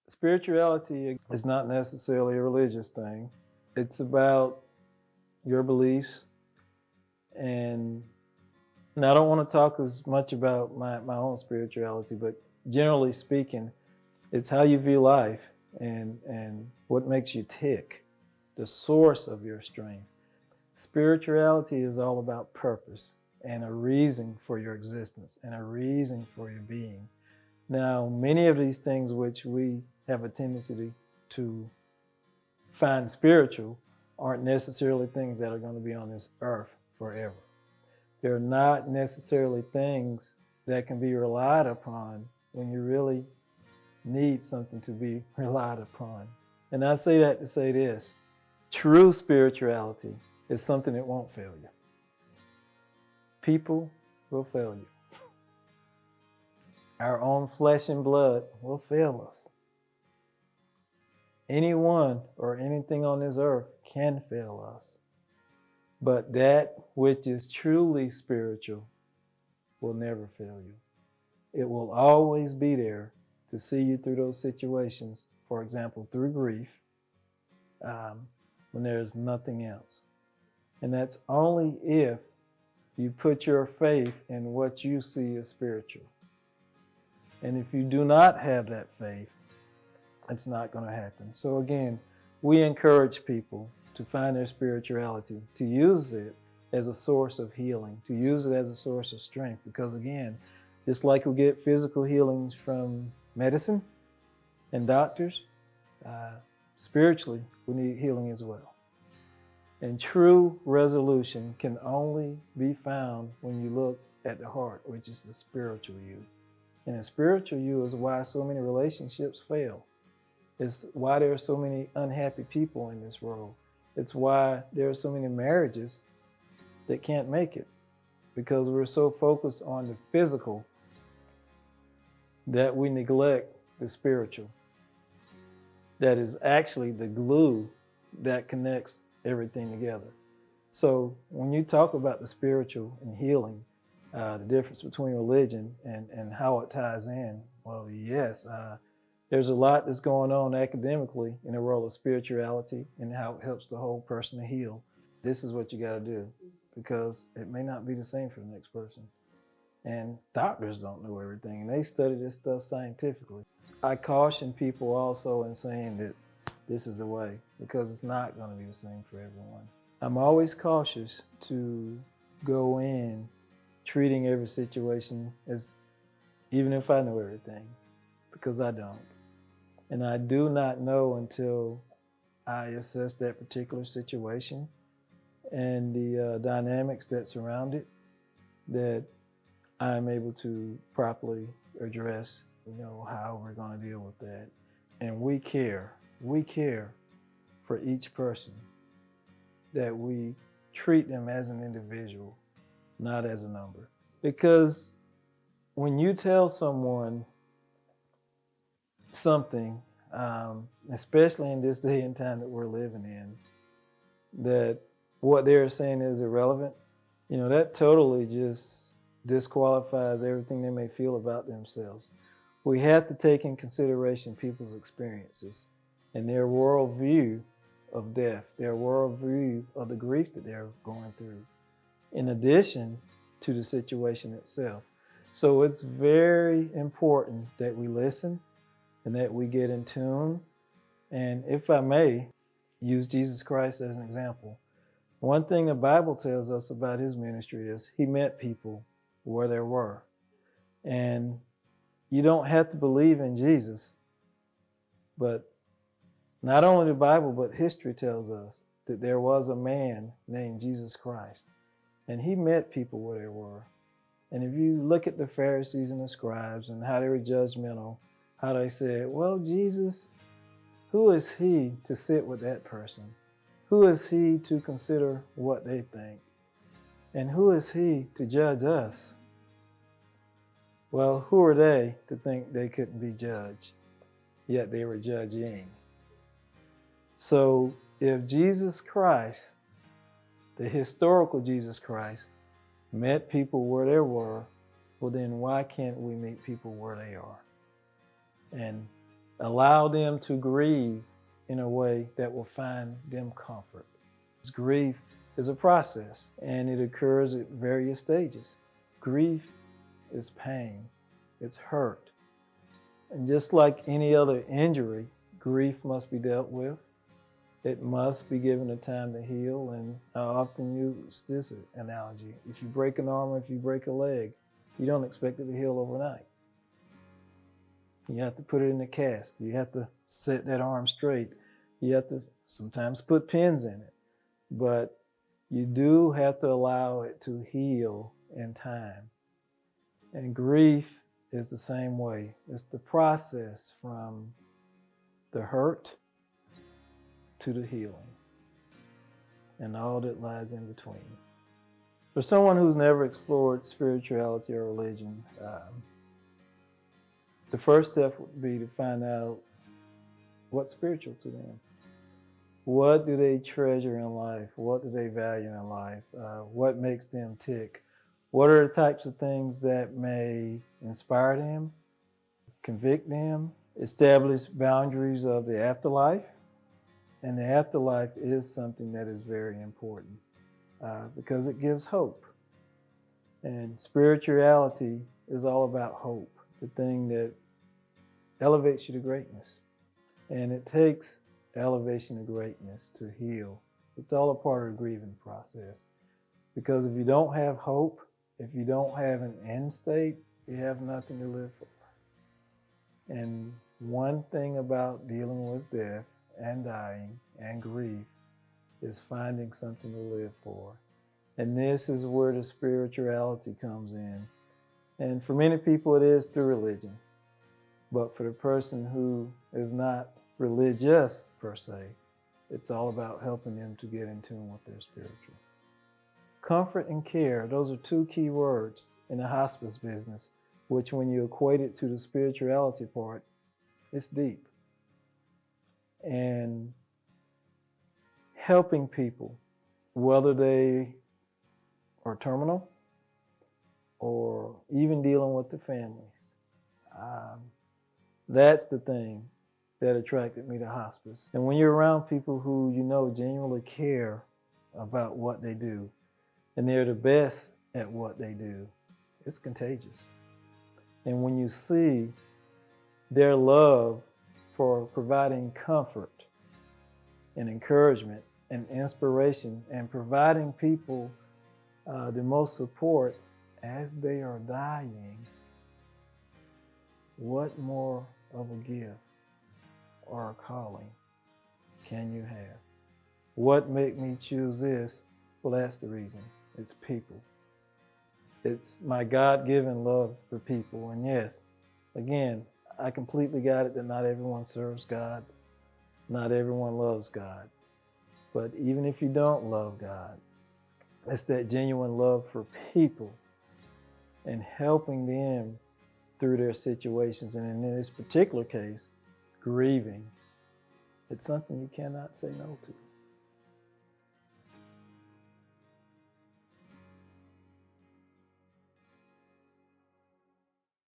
Spirituality is not necessarily a religious thing. It's about your beliefs, and I don't want to talk as much about my own spirituality, but generally speaking, it's how you view life and what makes you tick, the source of your strength. Spirituality is all about purpose and a reason for your existence and a reason for your being. Now, many of these things which we have a tendency to find spiritual aren't necessarily things that are going to be on this earth forever. They're not necessarily things that can be relied upon when you really need something to be relied upon. And I say that to say this: true spirituality is something that won't fail you. People will fail you. Our own flesh and blood will fail us. Anyone or anything on this earth can fail us. But that which is truly spiritual will never fail you. It will always be there to see you through those situations, for example, through grief, when there's nothing else. And that's only if you put your faith in what you see as spiritual. And if you do not have that faith, it's not going to happen. So again, we encourage people to find their spirituality, to use it as a source of healing, to use it as a source of strength. Because again, just like we get physical healings from medicine and doctors, spiritually, we need healing as well. And true resolution can only be found when you look at the heart, which is the spiritual you. And the spiritual you is why so many relationships fail. It's why there are so many unhappy people in this world. It's why there are so many marriages that can't make it, because we're so focused on the physical that we neglect the spiritual. That is actually the glue that connects everything together. So when you talk about the spiritual and healing, the difference between religion and how it ties in, well, yes, there's a lot that's going on academically in the world of spirituality and how it helps the whole person to heal. This is what you got to do, because it may not be the same for the next person. And doctors don't know everything, and they study this stuff scientifically. I caution people also in saying that this is the way, because it's not going to be the same for everyone. I'm always cautious to go in treating every situation as even if I know everything, because I don't. And I do not know until I assess that particular situation and the dynamics that surround it, that I'm able to properly address, how we're going to deal with that. And we care for each person, that we treat them as an individual, not as a number. Because when you tell someone something, especially in this day and time that we're living in, that what they're saying is irrelevant, that totally just disqualifies everything they may feel about themselves. We have to take in consideration people's experiences and their worldview of death, their worldview of the grief that they're going through, in addition to the situation itself. So it's very important that we listen and that we get in tune. And if I may use Jesus Christ as an example, one thing the Bible tells us about his ministry is he met people where they were. And you don't have to believe in Jesus, but not only the Bible, but history tells us that there was a man named Jesus Christ, and he met people where they were. And if you look at the Pharisees and the scribes and how they were judgmental, how they said, well, Jesus, who is he to sit with that person? Who is he to consider what they think? And who is he to judge us? Well, who are they to think they couldn't be judged? Yet they were judging. So if Jesus Christ, the historical Jesus Christ, met people where they were, well then why can't we meet people where they are? And Allow them to grieve in a way that will find them comfort. Grief is a process, and it occurs at various stages. Grief is pain, it's hurt. And just like any other injury, grief must be dealt with. It must be given a time to heal, and I often use this analogy. If you break an arm or if you break a leg, you don't expect it to heal overnight. You have to put it in a cast. You have to set that arm straight. You have to sometimes put pins in it. But you do have to allow it to heal in time. And grief is the same way. It's the process from the hurt to the healing and all that lies in between. For someone who's never explored spirituality or religion, the first step would be to find out what's spiritual to them. What do they treasure in life? What do they value in life? What makes them tick? What are the types of things that may inspire them, convict them, establish boundaries of the afterlife? And the afterlife is something that is very important because it gives hope. And spirituality is all about hope, the thing that elevates you to greatness. And it takes elevation to greatness to heal. It's all a part of the grieving process. Because if you don't have hope, if you don't have an end state, you have nothing to live for. And one thing about dealing with death and dying and grief is finding something to live for. And this is where the spirituality comes in. And for many people it is through religion. But for the person who is not religious per se, it's all about helping them to get in tune with their spiritual. Comfort and care, those are two key words in the hospice business, which when you equate it to the spirituality part, it's deep. And helping people, whether they are terminal or even dealing with the families, that's the thing that attracted me to hospice. And when you're around people who you know genuinely care about what they do, and they're the best at what they do, it's contagious. And when you see their love for providing comfort and encouragement and inspiration and providing people the most support as they are dying, what more of a gift or a calling can you have? What made me choose this? Well, that's the reason. It's people. It's my God-given love for people. And yes, again, I completely got it that not everyone serves God. Not everyone loves God. But even if you don't love God, it's that genuine love for people and helping them through their situations. And in this particular case, grieving. It's something you cannot say no to.